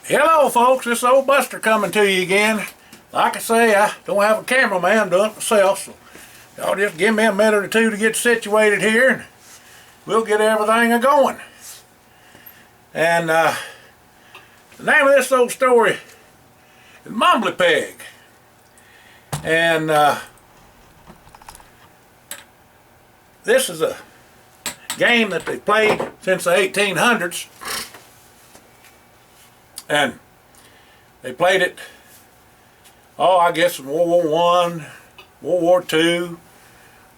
Hello folks, this is old Buster coming to you again. Like I say, I don't have a cameraman, done it myself, so y'all just give me a minute or two to get situated here and we'll get everything a-going. And the name of this old story is Mumbley Peg. And this is a game that they played since the 1800s. And they played it, I guess in World War I, World War II.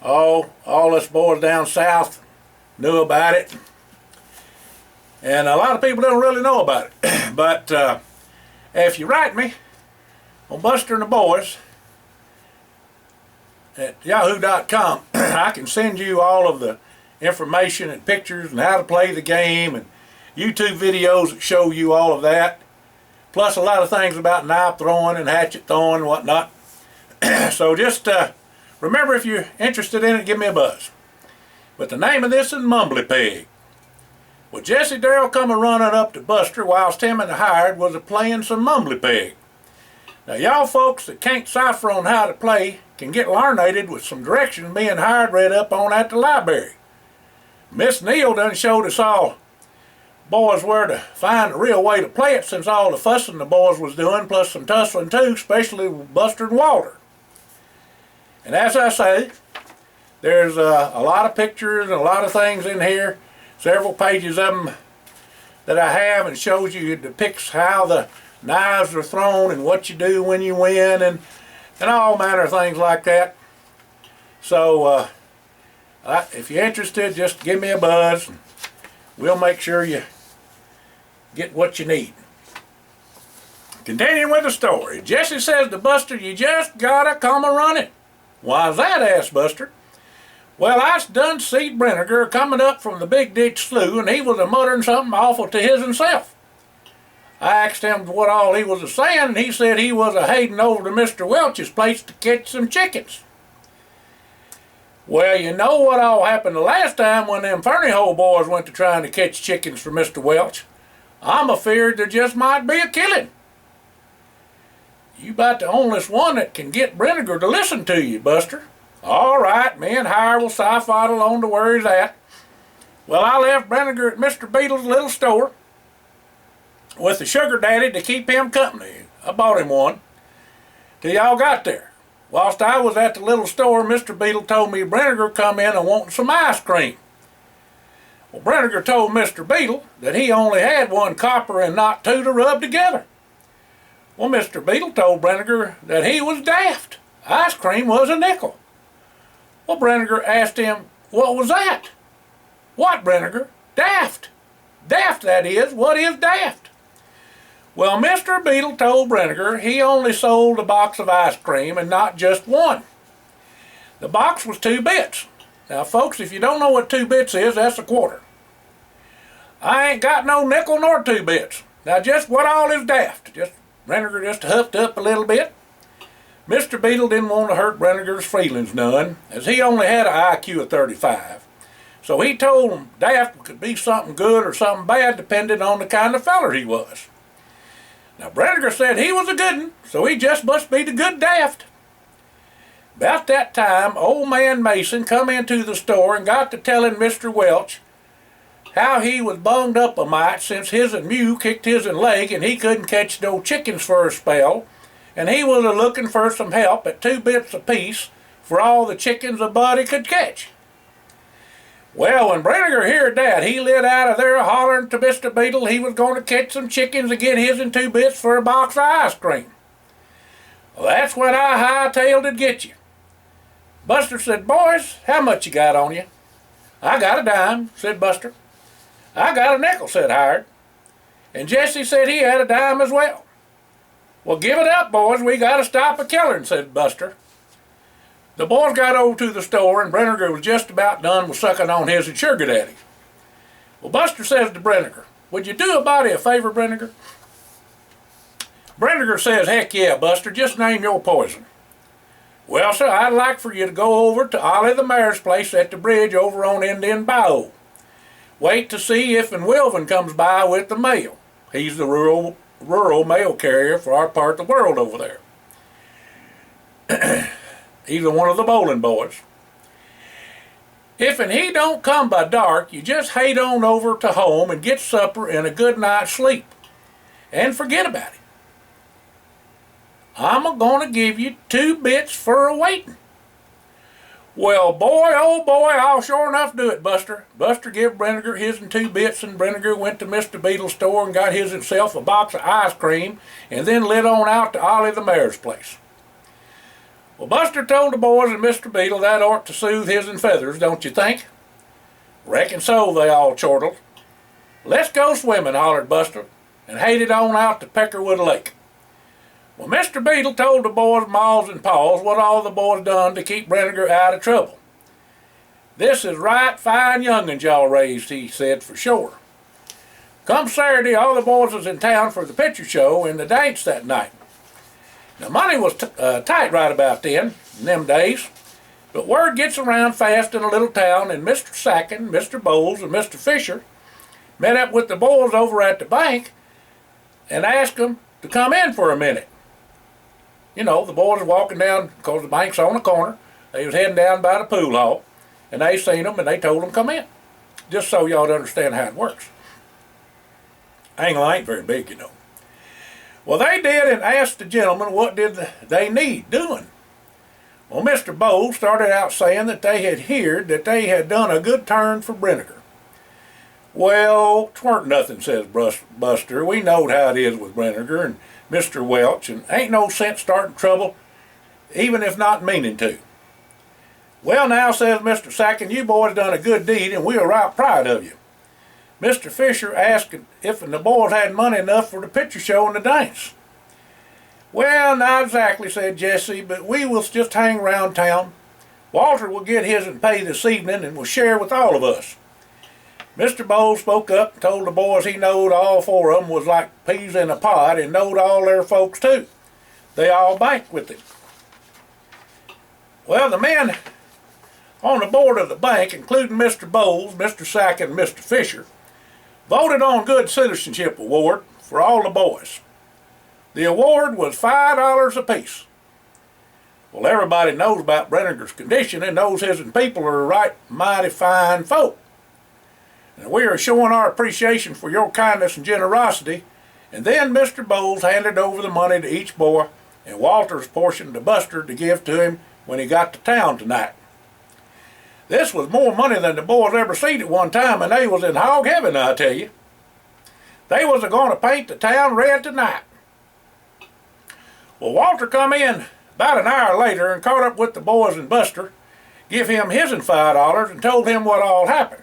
All us boys down south knew about it. And a lot of people don't really know about it. But if you write me on Buster and the Boys at yahoo.com, I can send you all of the information and pictures and how to play the game and YouTube videos that show you all of that. Plus a lot of things about knife throwing and hatchet throwing and whatnot. So just remember, if you're interested in it, give me a buzz. But the name of this is Mumbley Peg. Well, Jesse Darrell come a running up to Buster whilst him and the hired was a-playing some Mumbley Peg. Now y'all folks that can't cipher on how to play can get larnated with some directions being hired read up on at the library. Miss Neal done showed us all boys where to find a real way to play it, since all the fussing the boys was doing, plus some tussling too, especially with Buster and Walter. And as I say, there's a lot of pictures and a lot of things in here, several pages of them that I have, and shows you, it depicts how the knives are thrown and what you do when you win, and all manner of things like that. So if you're interested, just give me a buzz and we'll make sure you get what you need. Continuing with the story, Jesse says to Buster, "You just gotta come a-running." "Why's that?" asked Buster. "Well, I done seed Brenniger coming up from the Big Ditch Slough, and he was a-muttering something awful to himself. I asked him what all he was a-saying, and he said he was a-hading over to Mr. Welch's place to catch some chickens." "Well, you know what all happened the last time when them Ferny Hole boys went to trying to catch chickens for Mr. Welch. I'm afeared there just might be a killing." "You about the only one that can get Brenniger to listen to you, Buster." "All right, me and Hire will sci-fi along to where he's at." Well, I left Brenniger at Mr. Beetle's little store with the sugar daddy to keep him company. I bought him one till y'all got there. Whilst I was at the little store, Mr. Beetle told me Brenniger come in and wanted some ice cream. Well, Brenniger told Mr. Beetle that he only had one copper and not two to rub together. Well, Mr. Beetle told Brenniger that he was daft. Ice cream was a nickel. Well, Brenniger asked him, what was that? "What, Brenniger?" "Daft. Daft, that is. What is daft?" Well, Mr. Beetle told Brenniger he only sold a box of ice cream and not just one. The box was 2 bits. Now, folks, if you don't know what 2 bits is, that's a quarter. I ain't got no nickel nor 2 bits. Now, just what all is daft? Brenniger just huffed up a little bit. Mr. Beetle didn't want to hurt Brenniger's feelings none, as he only had an IQ of 35. So he told him daft could be something good or something bad depending on the kind of feller he was. Now, Brenniger said he was a good one, so he just must be the good daft. About that time, old man Mason come into the store and got to telling Mr. Welch how he was bunged up a mite since his and Mew kicked his and leg and he couldn't catch no chickens for a spell, and he was looking for some help at 2 bits apiece for all the chickens a buddy could catch. Well, when Brenniger heard that, he lit out of there hollering to Mr. Beetle he was going to catch some chickens and get his and 2 bits for a box of ice cream. Well, that's when I hightailed to get you. Buster said, "Boys, how much you got on you?" "I got a dime," said Buster. "I got a nickel," said Hired. And Jesse said he had a dime as well. "Well, give it up, boys. We got to stop a killing," said Buster. The boys got over to the store, and Brenniger was just about done with sucking on his and sugar daddy. Well, Buster says to Brenniger, "Would you do a body a favor, Brenniger?" Brenniger says, "Heck yeah, Buster. Just name your poison." "Well, sir, I'd like for you to go over to Ollie the mayor's place at the bridge over on Indian Bayou. Wait to see if and Wilvin comes by with the mail. He's the rural rural mail carrier for our part of the world over there. He's one of the bowling boys. If and he don't come by dark, you just hate on over to home and get supper and a good night's sleep. And forget about it. I'm going to give you 2 bits for a waiting. Well, boy, oh boy, I'll sure enough do it, Buster. Buster give Brenniger his and 2 bits, and Brenniger went to Mr. Beetle's store and got his himself a box of ice cream, and then lit on out to Ollie the mayor's place. Well, Buster told the boys and Mr. Beetle that ought to soothe his and feathers, don't you think? Reckon so, they all chortled. Let's go swimming, hollered Buster, and hated on out to Peckerwood Lake. Well, Mr. Beetle told the boys' maws and paws what all the boys done to keep Brenniger out of trouble. This is right fine young'uns y'all raised, he said for sure. Come Saturday, all the boys was in town for the picture show and the dance that night. Now, money was tight right about then, in them days, but word gets around fast in a little town, and Mr. Sacken, Mr. Bowles, and Mr. Fisher met up with the boys over at the bank and asked them to come in for a minute. You know, the boys were walking down, because the bank's on the corner. They was heading down by the pool hall, and they seen them, and they told them come in. Just so y'all understand how it works. Angle ain't very big, you know. Well, they did and asked the gentlemen what did they need doing. Well, Mr. Bowles started out saying that they had heard that they had done a good turn for Brenniger. Well, 'tweren't nothing, says Buster. We knowed how it is with Brenniger and Mr. Welch, and ain't no sense starting trouble, even if not meaning to. Well now, says Mr. Sacken, you boys done a good deed, and we are right proud of you. Mr. Fisher asked if the boys had money enough for the picture show and the dance. Well, not exactly, said Jesse, but we will just hang around town. Walter will get his and pay this evening, and will share with all of us. Mr. Bowles spoke up and told the boys he knowed all 4 of them was like peas in a pod and knowed all their folks too. They all banked with him. Well, the men on the board of the bank, including Mr. Bowles, Mr. Sacken, and Mr. Fisher, voted on Good Citizenship Award for all the boys. The award was $5 apiece. Well, everybody knows about Brenniger's condition and knows his and people are right mighty fine folk. And we are showing our appreciation for your kindness and generosity. And then Mr. Bowles handed over the money to each boy and Walter's portion to Buster to give to him when he got to town tonight. This was more money than the boys ever seen at one time, and they was in hog heaven, I tell you. They was going to paint the town red tonight. Well, Walter come in about an hour later and caught up with the boys and Buster, give him his and $5 and told him what all happened.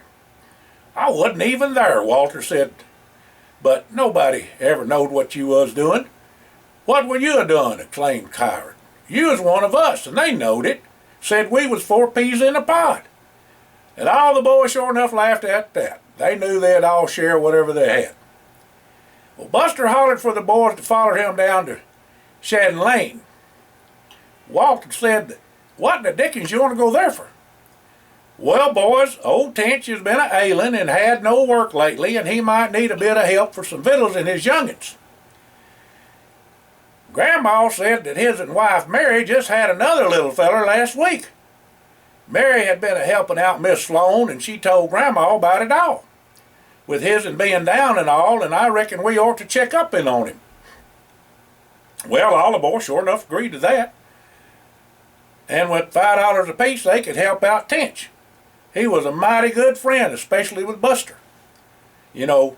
I wasn't even there, Walter said, but nobody ever knowed what you was doing. What were you a-doing? Exclaimed Coward. You was one of us, and they knowed it. Said we was 4 peas in a pod. And all the boys sure enough laughed at that. They knew they'd all share whatever they had. Well, Buster hollered for the boys to follow him down to Shadden Lane. Walter said, what in the dickens you want to go there for? Well, boys, old Tench has been a-ailing and had no work lately, and he might need a bit of help for some victuals in his young'uns. Grandma said that his and wife Mary just had another little feller last week. Mary had been a-helping out Miss Sloane, and she told Grandma about it all, with his and being down and all, and I reckon we ought to check up in on him. Well, all the boys sure enough agreed to that. And with $5 apiece, they could help out Tench. He was a mighty good friend, especially with Buster. You know,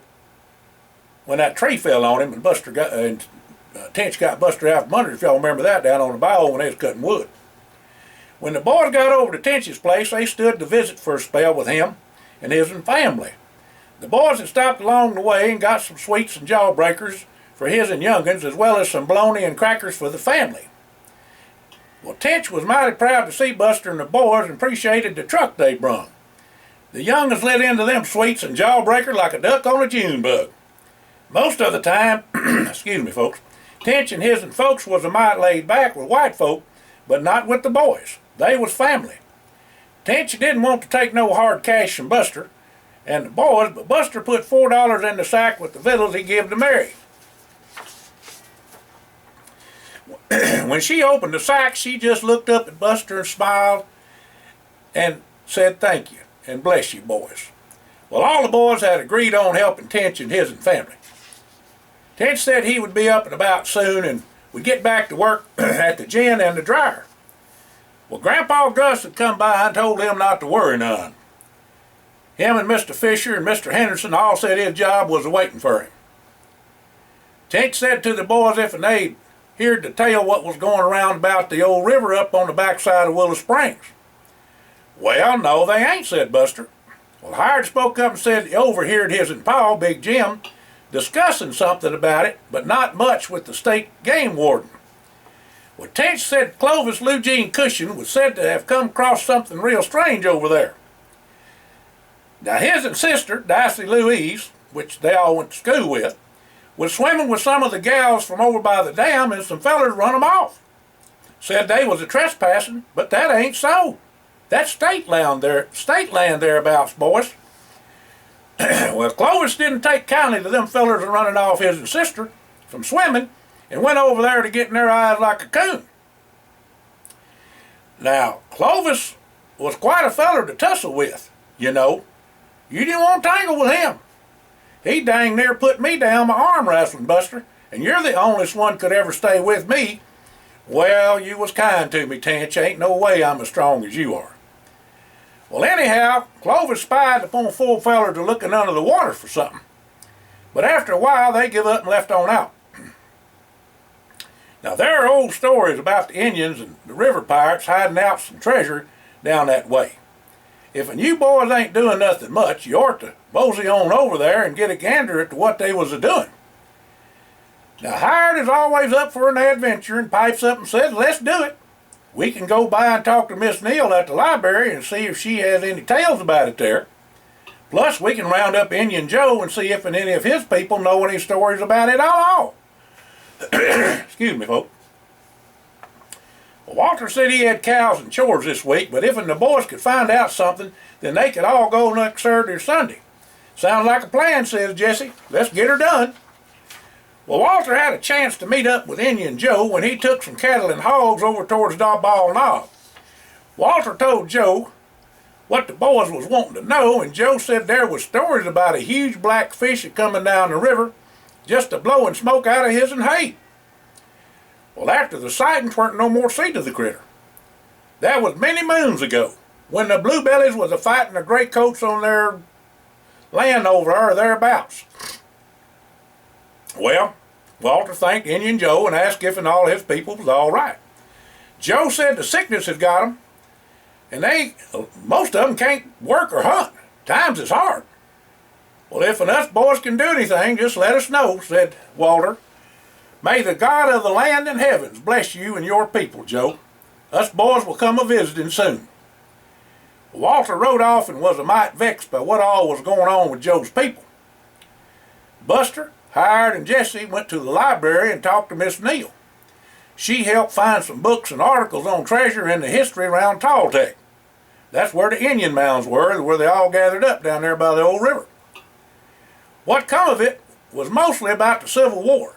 when that tree fell on him and Tench got Buster out from under, if y'all remember that, down on the bayou when they was cutting wood. When the boys got over to Tench's place, they stood to visit for a spell with him and his family. The boys had stopped along the way and got some sweets and jawbreakers for his and young'uns, as well as some bologna and crackers for the family. Well, Tench was mighty proud to see Buster and the boys and appreciated the truck they brung. The young'uns lit into them sweets and jawbreaker like a duck on a June bug. Most of the time, excuse me folks, Tench and his and folks was a mite laid back with white folk, but not with the boys. They was family. Tench didn't want to take no hard cash from Buster and the boys, but Buster put $4 in the sack with the victuals he give to Mary. When she opened the sack, she just looked up at Buster and smiled and said thank you and bless you, boys. Well, all the boys had agreed on helping Tench and his family. Tench said he would be up and about soon and would get back to work at the gin and the dryer. Well, Grandpa Gus had come by and told him not to worry none. Him and Mr. Fisher and Mr. Henderson all said his job was waiting for him. Tench said to the boys if they'd heard the tale what was going around about the old river up on the backside of Willow Springs. Well, no, they ain't, said Buster. Well, Hired spoke up and said he overheard his and Pa, Big Jim, discussing something about it, but not much with the state game warden. Well, Tench said Clovis Lou Jean Cushion was said to have come across something real strange over there. Now, his and sister, Dicey Louise, which they all went to school with, was swimming with some of the gals from over by the dam, and some fellers run them off. Said they was a trespassing, but that ain't so. That's state land thereabouts, boys. Well, Clovis didn't take kindly to them fellers running off his and sister from swimming, and went over there to get in their eyes like a coon. Now, Clovis was quite a feller to tussle with, you know. You didn't want to tangle with him. He dang near put me down my arm wrestling, Buster, and you're the onlyest one could ever stay with me. Well, you was kind to me, Tench. Ain't no way I'm as strong as you are. Well, anyhow, Clovis spied upon four fellers to looking under the water for something. But after a while, they give up and left on out. Now, there are old stories about the Indians and the river pirates hiding out some treasure down that way. If you boys ain't doing nothing much, you ought to mosey on over there and get a gander at what they was a-doing. Now, Hired is always up for an adventure and pipes up and says, let's do it. We can go by and talk to Miss Neal at the library and see if she has any tales about it there. Plus, we can round up Indian Joe and see if any of his people know any stories about it at all. Excuse me, folks. Well, Walter said he had cows and chores this week, but if the boys could find out something, then they could all go next Saturday or Sunday. Sounds like a plan, says Jesse. Let's get her done. Well, Walter had a chance to meet up with Indian Joe when he took some cattle and hogs over towards Ball Knob. Walter told Joe what the boys was wanting to know, and Joe said there was stories about a huge black fish coming down the river just a blowing smoke out of his and hay. Well, after the sightings weren't no more seed of the critter. That was many moons ago, when the bluebellies was a-fighting the graycoats on their land over there or thereabouts. Well, Walter thanked Indian Joe and asked if and all his people was all right. Joe said the sickness had got them, and most of them can't work or hunt. Times is hard. Well, if us boys can do anything, just let us know, said Walter. May the God of the land and heavens bless you and your people, Joe. Us boys will come a-visiting soon. Walter rode off and was a mite vexed by what all was going on with Joe's people. Buster, Hired, and Jesse went to the library and talked to Miss Neal. She helped find some books and articles on treasure and the history around Talltech. That's where the Indian mounds were, where they all gathered up down there by the old river. What come of it was mostly about the Civil War.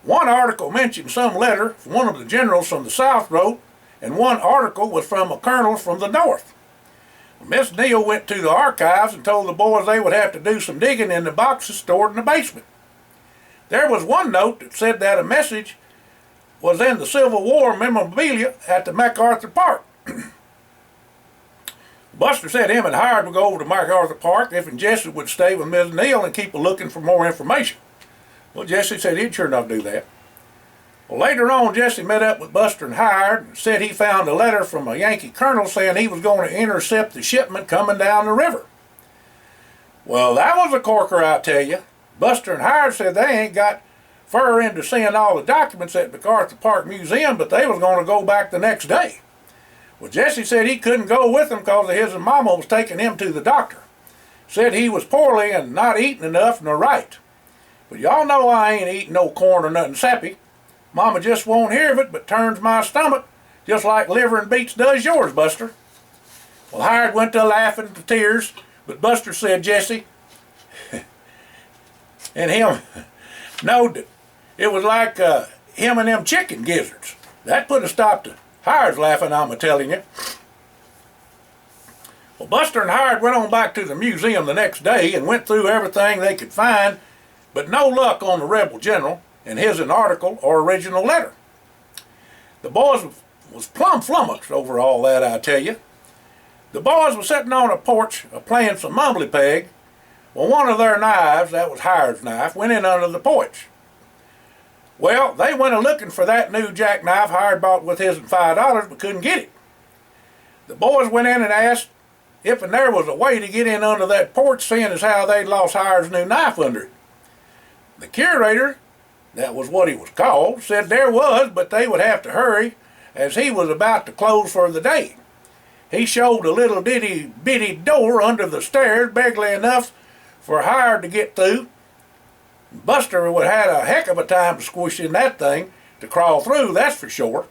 One article mentioned some letter from one of the generals from the South wrote, and one article was from a colonel from the North. Miss Neal went to the archives and told the boys they would have to do some digging in the boxes stored in the basement. There was one note that said that a message was in the Civil War memorabilia at the MacArthur Park. Buster said him and Hired would go over to MacArthur Park if and Jesse would stay with Miss Neal and keep looking for more information. Well, Jesse said he'd sure enough do that. Well, later on, Jesse met up with Buster and Hired and said he found a letter from a Yankee colonel saying he was going to intercept the shipment coming down the river. Well, that was a corker, I tell you. Buster and Hired said they ain't got fur into seeing all the documents at MacArthur Park Museum, but they was going to go back the next day. Well, Jesse said he couldn't go with them because his mama was taking him to the doctor. Said he was poorly and not eating enough nor right. But y'all know I ain't eating no corn or nothing sappy. Mama just won't hear of it, but turns my stomach just like liver and beets does yours, Buster. Well, Hired went to laughing to tears, but Buster said Jesse and him knowed that it was like him and them chicken gizzards. That put a stop to Hired's laughing, I'm a-telling you. Well, Buster and Hired went on back to the museum the next day and went through everything they could find, but no luck on the rebel general and his article or original letter. The boys was plumb flummoxed over all that, I tell you. The boys were sitting on a porch playing some Mumbley Peg. Well, one of their knives, that was Hired's knife, went in under the porch. Well, they went a-looking for that new jackknife Hired bought with his $5, but couldn't get it. The boys went in and asked if and there was a way to get in under that porch, seeing as how they'd lost Hired's new knife under it. The curator, that was what he was called, said there was, but they would have to hurry, as he was about to close for the day. He showed a little bitty door under the stairs, bigly enough for Hired to get through. Buster would have had a heck of a time to squish in that thing to crawl through, that's for sure.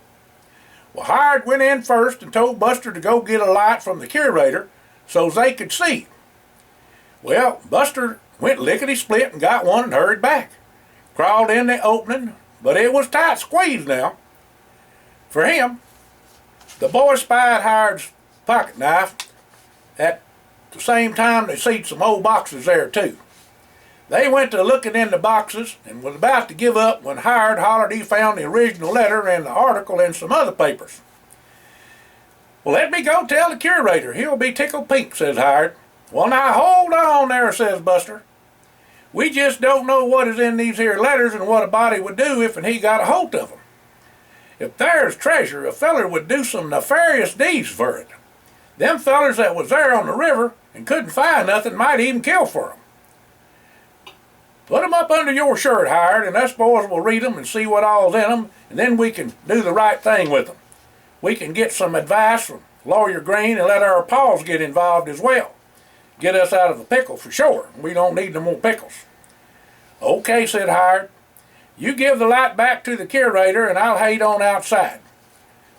Well, Hired went in first and told Buster to go get a light from the curator so they could see. Well, Buster went lickety-split and got one and hurried back. Crawled in the opening, but it was tight squeezed now. For him, the boys spied Hired's pocket knife. At the same time, they seen some old boxes there too. They went to looking in the boxes and was about to give up when Hired hollered he found the original letter and the article and some other papers. Well, let me go tell the curator. He'll be tickled pink, says Hired. Well, now hold on there, says Buster. We just don't know what is in these here letters and what a body would do if and he got a hold of them. If there's treasure, a feller would do some nefarious deeds for it. Them fellers that was there on the river and couldn't find nothing might even kill for 'em. Put 'em up under your shirt, Hired, and us boys will read 'em and see what all's in 'em, and then we can do the right thing with 'em. We can get some advice from Lawyer Green and let our paws get involved as well. Get us out of a pickle for sure. We don't need no more pickles. Okay, said Hired. You give the light back to the curator and I'll hate on outside.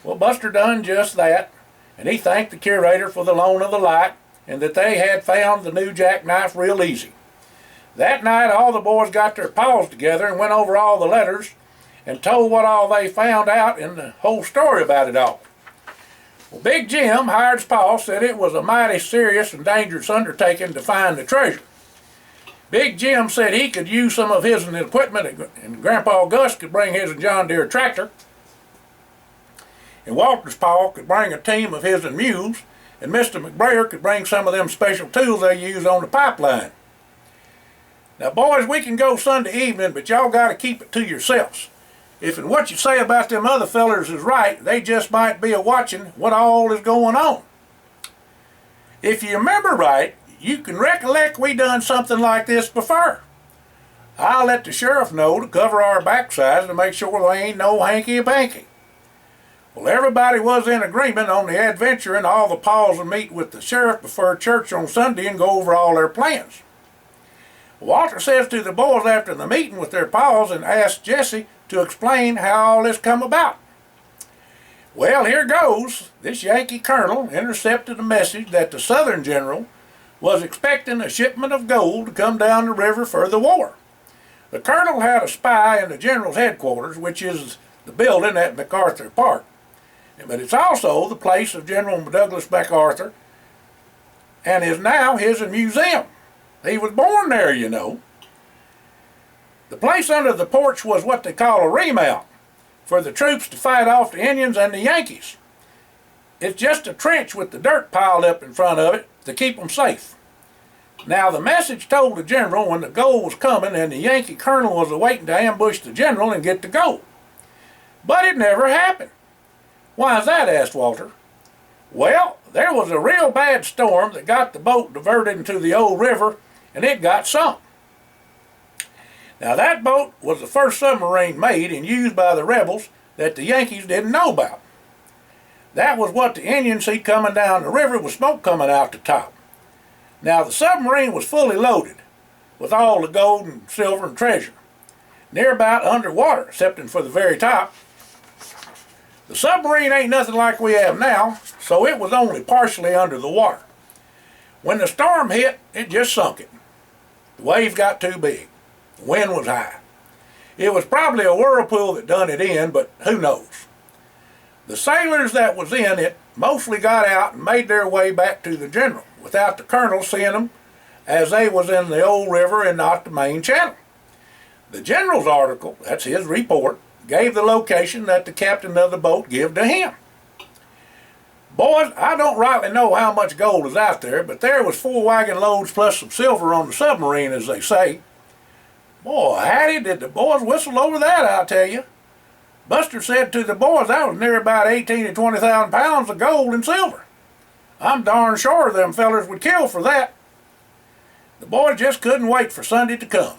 Well, Buster done just that, and he thanked the curator for the loan of the light and that they had found the new jackknife real easy. That night all the boys got their paws together and went over all the letters and told what all they found out and the whole story about it all. Well, Big Jim, Hired's pa, said it was a mighty serious and dangerous undertaking to find the treasure. Big Jim said he could use some of his equipment and Grandpa Gus could bring his John Deere tractor. And Walter's pa could bring a team of his mules, and Mr. McBrayer could bring some of them special tools they use on the pipeline. Now, boys, we can go Sunday evening, but y'all got to keep it to yourselves. If and what you say about them other fellers is right, they just might be a-watching what all is going on. If you remember right, you can recollect we done something like this before. I'll let the sheriff know to cover our backsides to make sure there ain't no hanky-panky. Well, everybody was in agreement on the adventure, and all the paws would meet with the sheriff before church on Sunday and go over all their plans. Walter says to the boys after the meeting with their paws and asks Jesse to explain how all this come about. Well, here goes. This Yankee colonel intercepted a message that the Southern general was expecting a shipment of gold to come down the river for the war. The colonel had a spy in the general's headquarters, which is the building at MacArthur Park. But it's also the place of General Douglas MacArthur and is now his museum. He was born there, you know. The place under the porch was what they call a remount for the troops to fight off the Indians and the Yankees. It's just a trench with the dirt piled up in front of it to keep them safe. Now, the message told the general when the gold was coming and the Yankee colonel was waiting to ambush the general and get the gold. But it never happened. Why is that? Asked Walter. Well, there was a real bad storm that got the boat diverted into the old river and it got sunk. Now, that boat was the first submarine made and used by the rebels that the Yankees didn't know about. That was what the Indians see coming down the river with smoke coming out the top. Now, the submarine was fully loaded with all the gold and silver and treasure, near about underwater, excepting for the very top. The submarine ain't nothing like we have now, so it was only partially under the water. When the storm hit, it just sunk it. The waves got too big. The wind was high. It was probably a whirlpool that done it in, but who knows. The sailors that was in it mostly got out and made their way back to the general without the colonel seeing them, as they was in the old river and not the main channel. The general's article, that's his report, gave the location that the captain of the boat gave to him. Boys, I don't rightly know how much gold is out there, but there was 4 wagon loads plus some silver on the submarine, as they say. Boy, Hattie, did the boys whistle over that, I'll tell you. Buster said to the boys that was near about 18 to 20,000 pounds of gold and silver. I'm darn sure them fellers would kill for that. The boys just couldn't wait for Sunday to come.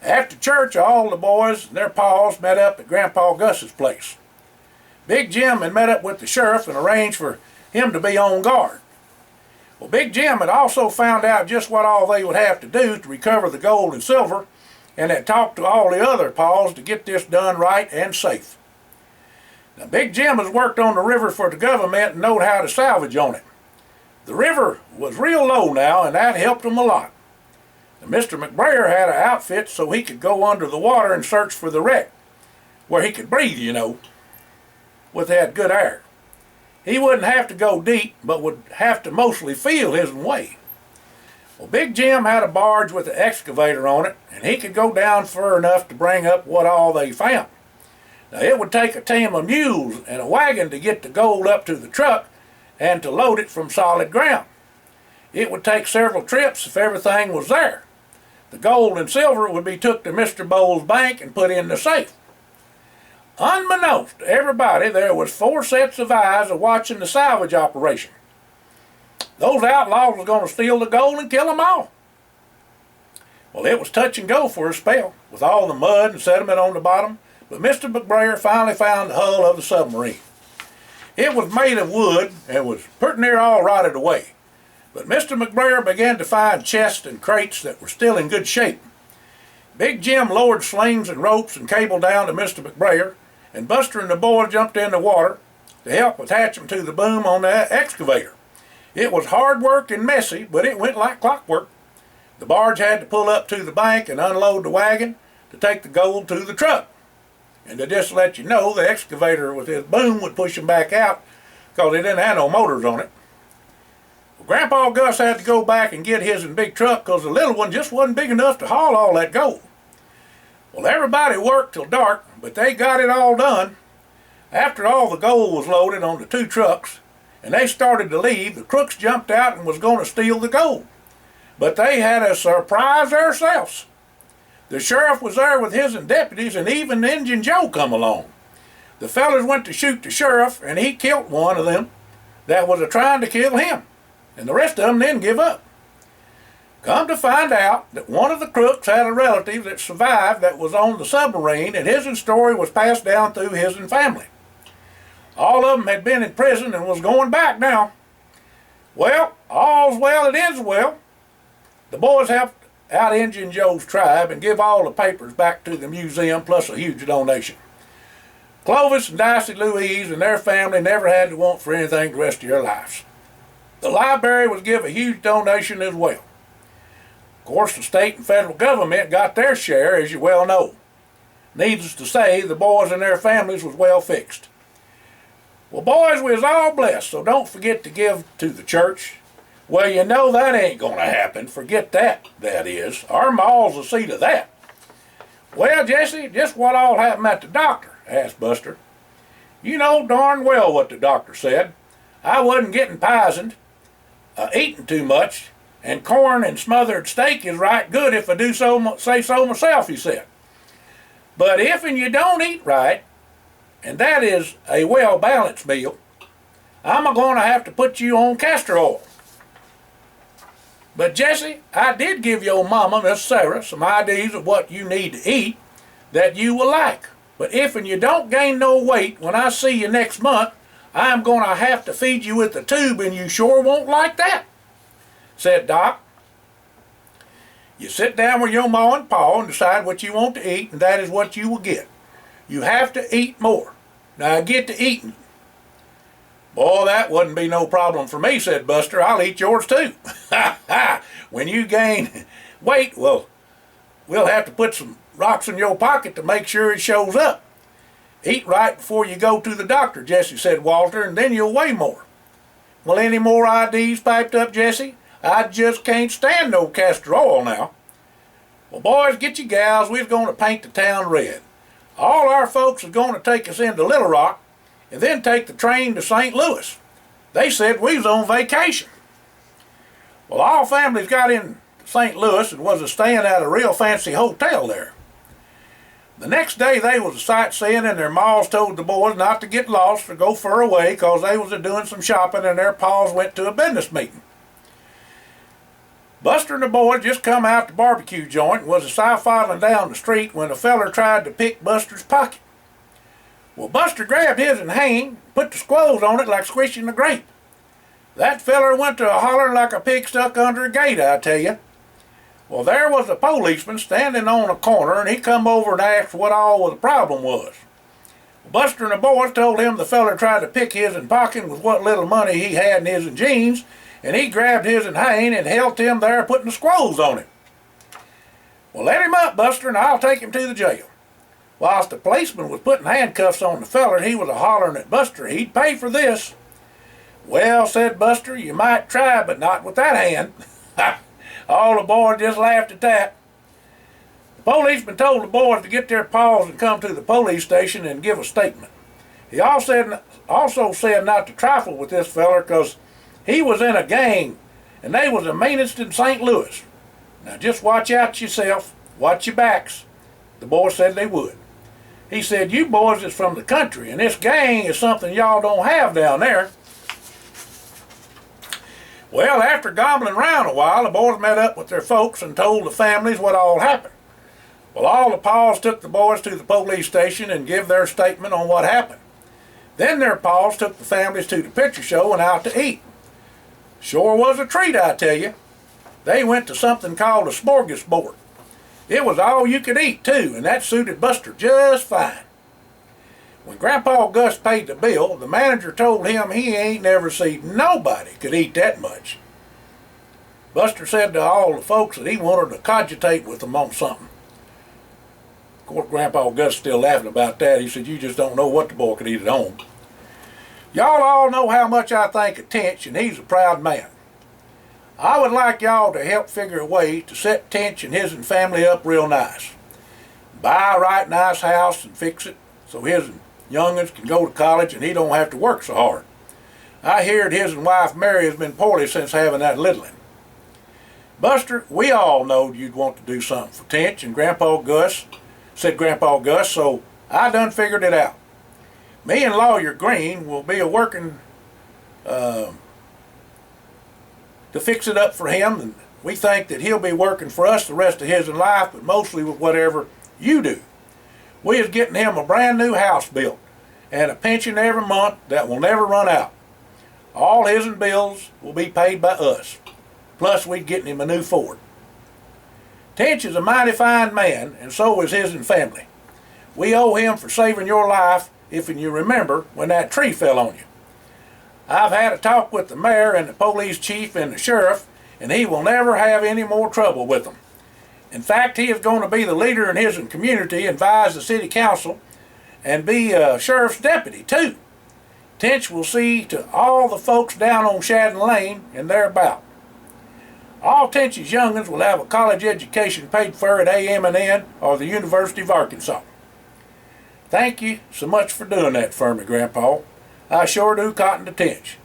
After church, all the boys and their paws met up at Grandpa Gus's place. Big Jim had met up with the sheriff and arranged for him to be on guard. Well, Big Jim had also found out just what all they would have to do to recover the gold and silver, and had talked to all the other paws to get this done right and safe. Now, Big Jim has worked on the river for the government and knowed how to salvage on it. The river was real low now, and that helped him a lot. Now, Mr. McBrayer had an outfit so he could go under the water and search for the wreck, where he could breathe, you know, with that good air. He wouldn't have to go deep, but would have to mostly feel his way. Well, Big Jim had a barge with an excavator on it, and he could go down far enough to bring up what all they found. Now, it would take a team of mules and a wagon to get the gold up to the truck and to load it from solid ground. It would take several trips if everything was there. The gold and silver would be took to Mr. Bowles' bank and put in the safe. Unbeknownst to everybody, there was 4 sets of eyes watching the salvage operation. Those outlaws was going to steal the gold and kill them all. Well, it was touch and go for a spell, with all the mud and sediment on the bottom, but Mr. McBrayer finally found the hull of the submarine. It was made of wood and was pretty near all rotted away, but Mr. McBrayer began to find chests and crates that were still in good shape. Big Jim lowered slings and ropes and cable down to Mr. McBrayer, and Buster and the boys jumped in the water to help attach them to the boom on the excavator. It was hard work and messy, but it went like clockwork. The barge had to pull up to the bank and unload the wagon to take the gold to the truck. And to just let you know, the excavator with his boom would push them back out because it didn't have no motors on it. Well, Grandpa Gus had to go back and get his in big truck because the little one just wasn't big enough to haul all that gold. Well, everybody worked till dark, but they got it all done. After all the gold was loaded on the 2 trucks, and they started to leave, the crooks jumped out and was going to steal the gold. But they had a surprise themselves. The sheriff was there with his deputies, and even Injun Joe come along. The fellers went to shoot the sheriff, and he killed one of them that was trying to kill him, and the rest of them didn't give up. Come to find out that one of the crooks had a relative that survived that was on the submarine, and his story was passed down through his family. All of them had been in prison and was going back now. Well, all's well that ends well. The boys helped out Injun Joe's tribe and give all the papers back to the museum, plus a huge donation. Clovis and Dicey Louise and their family never had to want for anything the rest of their lives. The library was given a huge donation as well. Of course, the state and federal government got their share, as you well know. Needless to say, the boys and their families was well fixed. Well, boys, we was all blessed, so don't forget to give to the church. Well, you know that ain't going to happen. Forget that, that is. Our mall's the seat of that. Well, Jesse, just what all happened at the doctor? Asked Buster. You know darn well what the doctor said. I wasn't getting poisoned, eating too much, and corn and smothered steak is right good if I do say so myself, he said. But if and you don't eat right, and that is a well-balanced meal, I'm going to have to put you on castor oil. But Jesse, I did give your mama, Miss Sarah, some ideas of what you need to eat that you will like. But if and you don't gain no weight when I see you next month, I'm going to have to feed you with the tube, and you sure won't like that, said Doc. You sit down with your ma and pa and decide what you want to eat, and that is what you will get. You have to eat more. Now get to eating. Boy, that wouldn't be no problem for me, said Buster. I'll eat yours too. Ha ha! When you gain weight, well, we'll have to put some rocks in your pocket to make sure it shows up. Eat right before you go to the doctor, Jesse, said Walter, and then you'll weigh more. Well, any more IDs, piped up Jesse? I just can't stand no castor oil now. Well, boys, get your gals. We're going to paint the town red. All our folks are going to take us into Little Rock and then take the train to St. Louis. They said we was on vacation. Well, all families got in St. Louis and was staying at a real fancy hotel there. The next day they was sightseeing, and their ma's told the boys not to get lost or go far away because they was doing some shopping, and their paws went to a business meeting. Buster and the boys just come out the barbecue joint and was sidling down the street when a feller tried to pick Buster's pocket. Well, Buster grabbed his and hang, put the squoze on it like squishing a grape. That feller went to a hollering like a pig stuck under a gate, I tell you. Well, there was a policeman standing on a corner, and he come over and asked what all the problem was. Buster and the boys told him the feller tried to pick his and pocket with what little money he had in his and jeans, and he grabbed his and Hayne and held him there putting the squoze on him. Well, let him up, Buster, and I'll take him to the jail. Whilst the policeman was putting handcuffs on the feller, he was a-hollering at Buster he'd pay for this. Well, said Buster, you might try, but not with that hand. All the boys just laughed at that. The policeman told the boys to get their paws and come to the police station and give a statement. He also said not to trifle with this feller because he was in a gang and they was the meanest in St. Louis. Now just watch out yourself, watch your backs. The boys said they would. He said, you boys is from the country and this gang is something y'all don't have down there. Well, after gobbling around a while, the boys met up with their folks and told the families what all happened. Well, all the paws took the boys to the police station and give their statement on what happened. Then their paws took the families to the picture show and out to eat. Sure was a treat, I tell you. They went to something called a smorgasbord. It was all you could eat, too, and that suited Buster just fine. When Grandpa Gus paid the bill, the manager told him he ain't never seen nobody could eat that much. Buster said to all the folks that he wanted to cogitate with them on something. Of course, Grandpa Gus still laughing about that. He said, you just don't know what the boy could eat at home. Y'all all know how much I think of Tench, and he's a proud man. I would like y'all to help figure a way to set Tench and his and family up real nice. Buy a right nice house and fix it so his and young'uns can go to college and he don't have to work so hard. I heard his and wife Mary has been poorly since having that littling. Buster, we all knowed you'd want to do something for Tench and Grandpa Gus, said Grandpa Gus, so I done figured it out. Me and Lawyer Green will be working to fix it up for him, and we think that he'll be working for us the rest of his life, but mostly with whatever you do. We is getting him a brand new house built and a pension every month that will never run out. All his and bills will be paid by us. Plus we're getting him a new Ford. Tench is a mighty fine man, and so is his and family. We owe him for saving your life, if you remember, when that tree fell on you. I've had a talk with the mayor and the police chief and the sheriff, and he will never have any more trouble with them. In fact, he is going to be the leader in his community, advise the city council, and be a sheriff's deputy too. Tench will see to all the folks down on Shadden Lane and thereabout. All Tench's young'uns will have a college education paid for at AM&N or the University of Arkansas. Thank you so much for doing that for me, Grandpa. I sure do cotton to Tench.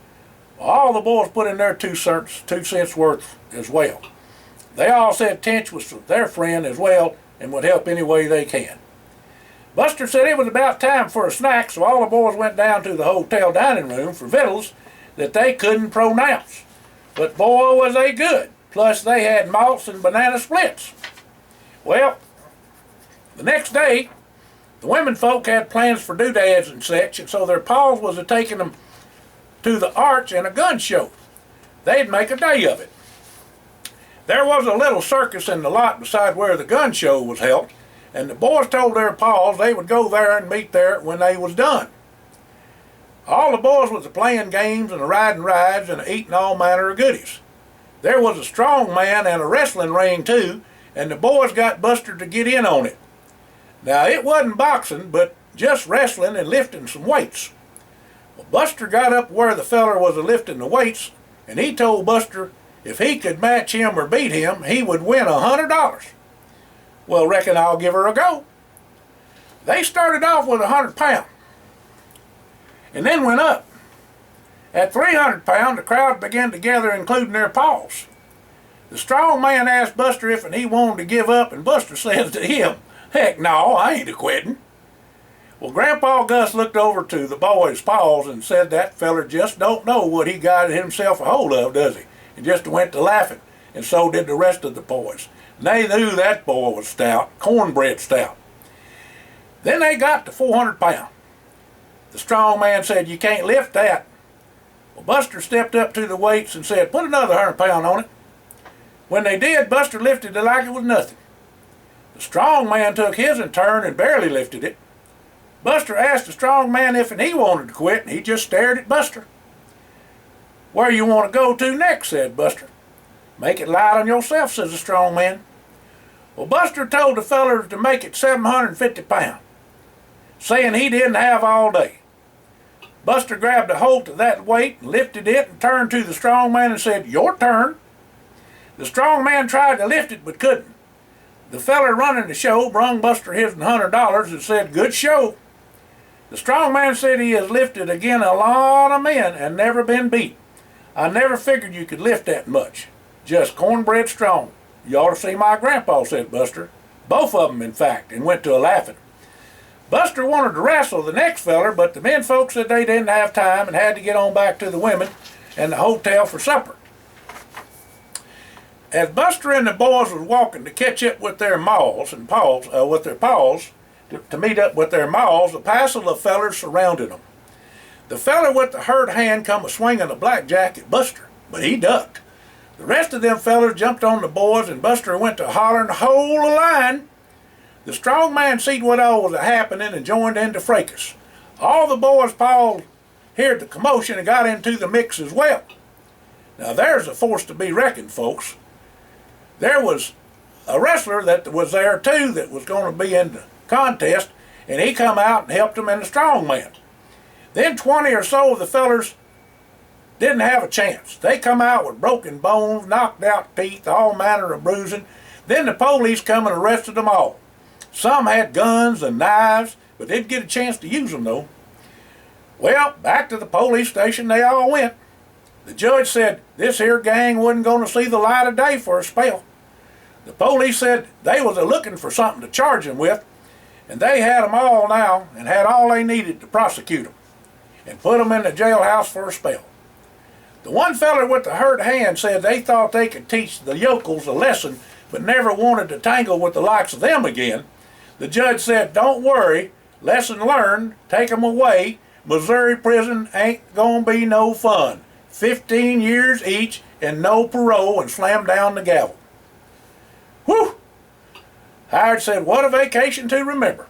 All the boys put in their 2 cents worth as well. They all said Tench was their friend as well and would help any way they can. Buster said it was about time for a snack, so all the boys went down to the hotel dining room for victuals that they couldn't pronounce. But boy, was they good. Plus they had malts and banana splits. Well, the next day, the women folk had plans for doodads and such, and so their paws was taking them to the arch and a gun show. They'd make a day of it. There was a little circus in the lot beside where the gun show was held, and the boys told their paws they would go there and meet there when they was done. All the boys was playing games and riding rides and eating all manner of goodies. There was a strong man and a wrestling ring too, and the boys got Buster to get in on it. Now, it wasn't boxing, but just wrestling and lifting some weights. Well, Buster got up where the feller was lifting the weights, and he told Buster if he could match him or beat him, he would win $100. Well, reckon I'll give her a go. They started off with 100 pounds, and then went up. At 300 pounds, the crowd began to gather, including their paws. The strong man asked Buster if he wanted to give up, and Buster says to him, "Heck no, I ain't a-quitting." Well, Grandpa Gus looked over to the boy's paws and said, "That feller just don't know what he got himself a hold of, does he?" And just went to laughing, and so did the rest of the boys. And they knew that boy was stout, cornbread stout. Then they got to 400 pounds. The strong man said, "You can't lift that." Well, Buster stepped up to the weights and said, "Put another 100 pounds on it." When they did, Buster lifted it like it was nothing. The strong man took his in turn and barely lifted it. Buster asked the strong man if he wanted to quit, and he just stared at Buster. "Where you want to go to next?" said Buster. "Make it light on yourself," says the strong man. Well, Buster told the fellers to make it 750 pounds, saying he didn't have all day. Buster grabbed a hold of that weight and lifted it and turned to the strong man and said, "Your turn." The strong man tried to lift it but couldn't. The feller running the show brung Buster his $100 and said, "Good show." The strong man said he has lifted again a lot of men and never been beat. "I never figured you could lift that much. Just cornbread strong. You ought to see my grandpa," said Buster. Both of them, in fact, and went to a laughing. Buster wanted to wrestle the next feller, but the men folks said they didn't have time and had to get on back to the women and the hotel for supper. As Buster and the boys was walking to catch up with their paws, to meet up with their maws, a passel of fellers surrounded them. The feller with the hurt hand come a-swinging a blackjack at Buster, but he ducked. The rest of them fellers jumped on the boys, and Buster went to hollering, "Hold the line!" The strong man seen what all was a-happening and joined in the fracas. All the boys' paws heard the commotion and got into the mix as well. Now there's a force to be reckoned, folks. There was a wrestler that was there too that was going to be in the contest, and he come out and helped him and the strong man. Then 20 or so of the fellers didn't have a chance. They come out with broken bones, knocked out teeth, all manner of bruising. Then the police come and arrested them all. Some had guns and knives, but didn't get a chance to use them though. Well, back to the police station they all went. The judge said this here gang wasn't going to see the light of day for a spell. The police said they was looking for something to charge them with, and they had them all now and had all they needed to prosecute them and put them in the jailhouse for a spell. The one feller with the hurt hand said they thought they could teach the yokels a lesson but never wanted to tangle with the likes of them again. The judge said, "Don't worry, lesson learned, take them away. Missouri prison ain't gonna be no fun. 15 years each and no parole," and slammed down the gavel. Whew! Howard said, "What a vacation to remember.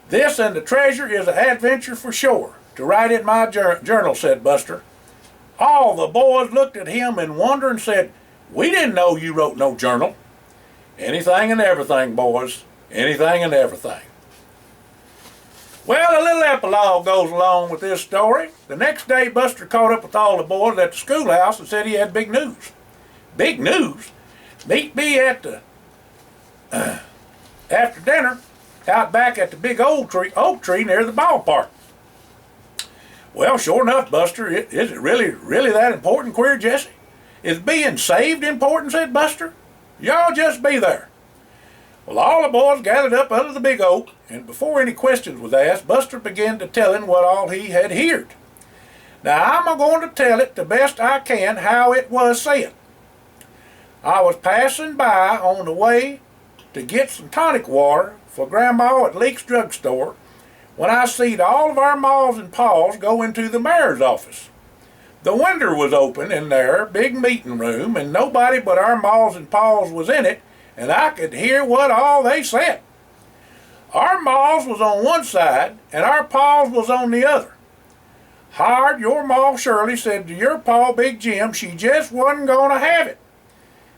This and the treasure is an adventure for sure. To write in my journal," said Buster. All the boys looked at him in wonder and said, "We didn't know you wrote no journal." Anything and everything, boys. Anything and everything. Well, a little epilogue goes along with this story. The next day, Buster caught up with all the boys at the schoolhouse and said he had big news. Big news? Meet me at the after dinner out back at the big oak tree near the ballpark. Well, sure enough, Buster, is it really that important? Queried Jesse. "Is being saved important?" said Buster. "Y'all just be there." Well, all the boys gathered up under the big oak, and before any questions was asked, Buster began to tellin' what all he had heard. Now, I'm going to tell it the best I can how it was said. I was passing by on the way to get some tonic water for Grandma at Leake's drugstore when I seed all of our maws and paws go into the mayor's office. The window was open in there, big meeting room, and nobody but our maws and paws was in it, and I could hear what all they said. Our maws was on one side, and our paws was on the other. Hard, your ma Shirley said to your pa Big Jim she just wasn't going to have it.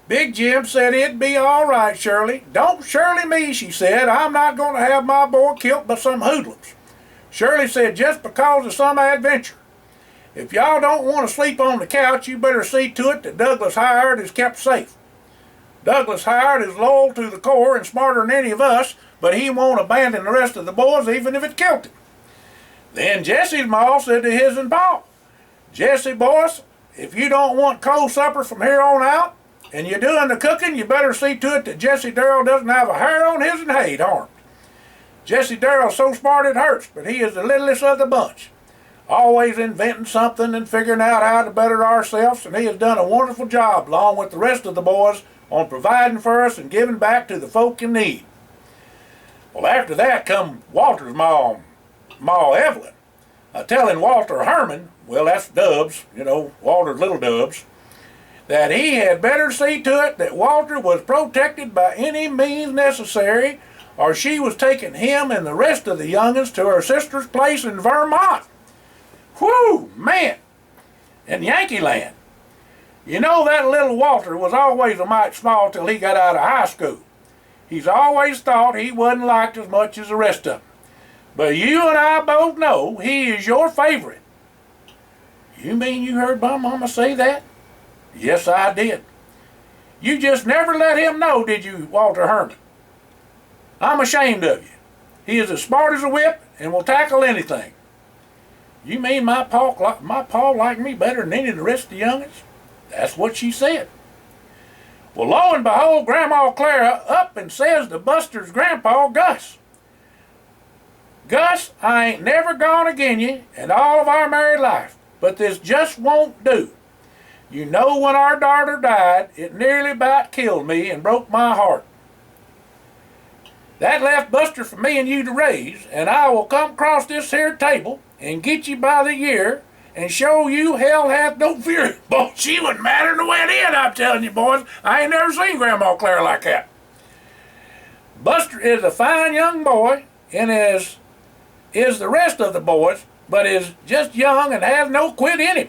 Big Jim said it'd be all right, Shirley. Don't Shirley me, she said. I'm not going to have my boy killed by some hoodlums. Shirley said just because of some adventure. If y'all don't want to sleep on the couch, you better see to it that Douglas Howard is kept safe. Douglas Howard is loyal to the core and smarter than any of us, but he won't abandon the rest of the boys even if it killed him. Then Jesse's ma said to his and Paul, Jesse, boys, if you don't want cold supper from here on out, and you're doing the cooking, you better see to it that Jesse Darrell doesn't have a hair on his and hay armed. Jesse Darrell's so smart it hurts, but he is the littlest of the bunch. Always inventing something and figuring out how to better ourselves, and he has done a wonderful job along with the rest of the boys on providing for us and giving back to the folk in need. Well, after that come Walter's ma Evelyn, telling Walter Herman, well, that's Dubs, Walter's little Dubs, that he had better see to it that Walter was protected by any means necessary, or she was taking him and the rest of the young'uns to her sister's place in Vermont. Whew, man, in Yankee Land. That little Walter was always a mite small till he got out of high school. He's always thought he wasn't liked as much as the rest of them. But you and I both know he is your favorite. You mean you heard my mama say that? Yes, I did. You just never let him know, did you, Walter Herman? I'm ashamed of you. He is as smart as a whip and will tackle anything. You mean my pa liked me better than any of the rest of the young'uns? That's what she said. Well, lo and behold, Grandma Clara up and says to Buster's grandpa, Gus, Gus, I ain't never gone agin you in all of our married life, but this just won't do. When our daughter died, it nearly about killed me and broke my heart. That left Buster for me and you to raise, and I will come across this here table and get you by the year and show you hell hath no fear. Boy, she wasn't madder than the wet end, I'm telling you, boys. I ain't never seen Grandma Clara like that. Buster is a fine young boy, and is the rest of the boys, but is just young and has no quit in him.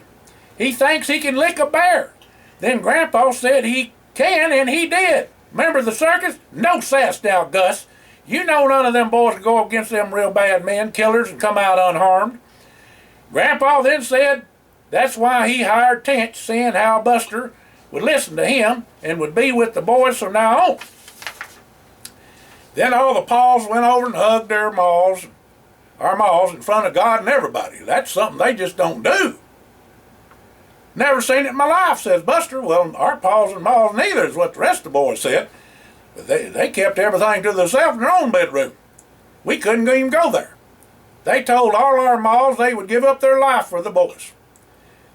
He thinks he can lick a bear. Then Grandpa said he can, and he did. Remember the circus? No sass now, Gus. None of them boys can go against them real bad men, killers, and come out unharmed. Grandpa then said that's why he hired Tench, seeing how Buster would listen to him and would be with the boys from now on. Then all the paws went over and hugged our maws in front of God and everybody. That's something they just don't do. Never seen it in my life, says Buster. Well, our paws and maws neither is what the rest of the boys said. But they kept everything to themselves in their own bedroom. We couldn't even go there. They told all our maws they would give up their life for the boys.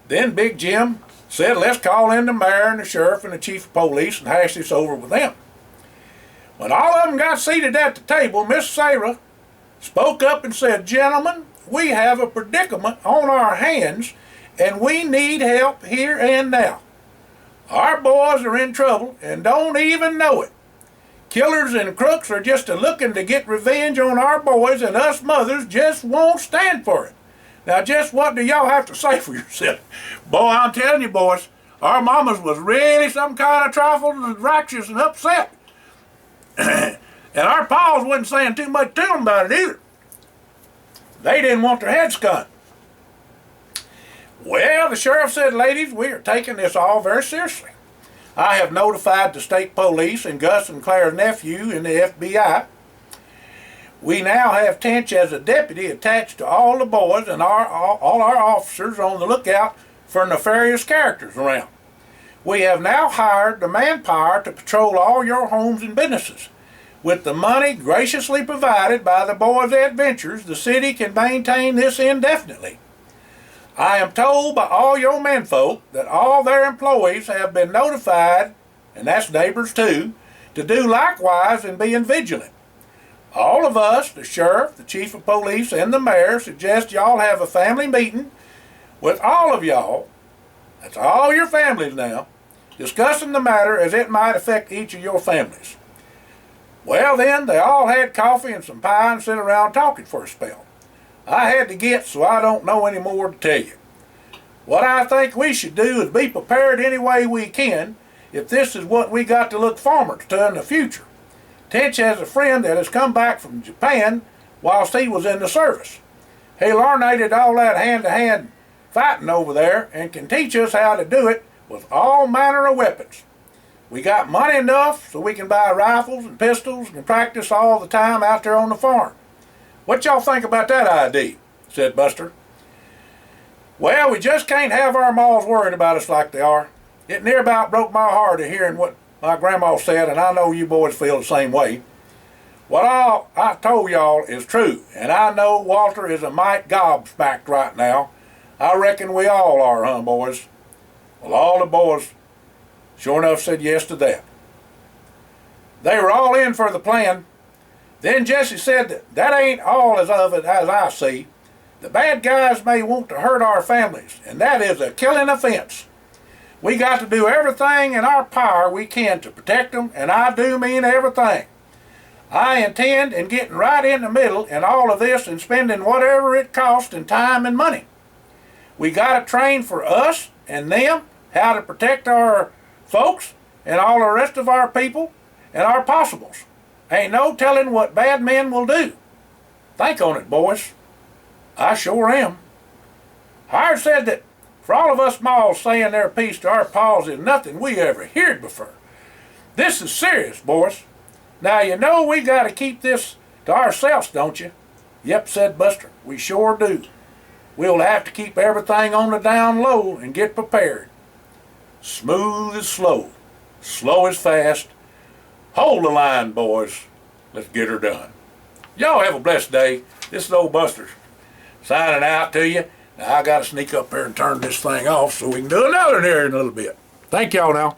Then Big Jim said, let's call in the mayor and the sheriff and the chief of police and hash this over with them. When all of them got seated at the table, Miss Sarah spoke up and said, gentlemen, we have a predicament on our hands and we need help here and now. Our boys are in trouble and don't even know it. Killers and crooks are just looking to get revenge on our boys, and us mothers just won't stand for it. Now, just what do y'all have to say for yourself? Boy, I'm telling you, boys, our mamas was really some kind of trifle and righteous and upset. And our paws wasn't saying too much to them about it either. They didn't want their heads cut. Well, the sheriff said, ladies, we are taking this all very seriously. I have notified the state police and Gus and Claire's nephew in the FBI. We now have Tench as a deputy attached to all the boys and all our officers on the lookout for nefarious characters around. We have now hired the manpower to patrol all your homes and businesses. With the money graciously provided by the boys' adventures, the city can maintain this indefinitely. I am told by all your menfolk that all their employees have been notified, and that's neighbors too, to do likewise in being vigilant. All of us, the sheriff, the chief of police, and the mayor, suggest y'all have a family meeting with all of y'all, that's all your families now, discussing the matter as it might affect each of your families. Well then, they all had coffee and some pie and sit around talking for a spell. I had to get, so I don't know any more to tell you. What I think we should do is be prepared any way we can if this is what we got to look forward to in the future. Tench has a friend that has come back from Japan whilst he was in the service. He learned all that hand-to-hand fighting over there and can teach us how to do it with all manner of weapons. We got money enough so we can buy rifles and pistols and practice all the time out there on the farm. What y'all think about that idea? Said Buster. Well, we just can't have our maws worried about us like they are. It near about broke my heart of hearing what my grandma said, and I know you boys feel the same way. What all I told y'all is true, and I know Walter is a mite gobsmacked right now. I reckon we all are, huh, boys? Well, all the boys sure enough said yes to that. They were all in for the plan. Then Jesse said that ain't all of it as I see. The bad guys may want to hurt our families, and that is a killing offense. We got to do everything in our power we can to protect them, and I do mean everything. I intend in getting right in the middle in all of this and spending whatever it costs in time and money. We got to train for us and them how to protect our folks and all the rest of our people and our possibles. Ain't no telling what bad men will do. Think on it, boys. I sure am. Howard said that for all of us maws saying their piece to our paws is nothing we ever heard before. This is serious, boys. Now you know we got to keep this to ourselves, don't you? Yep, said Buster. We sure do. We'll have to keep everything on the down low and get prepared. Smooth is slow. Slow is fast. Hold the line, boys. Let's get her done. Y'all have a blessed day. This is old Buster signing out to you. Now I got to sneak up here and turn this thing off so we can do another here in a little bit. Thank y'all now.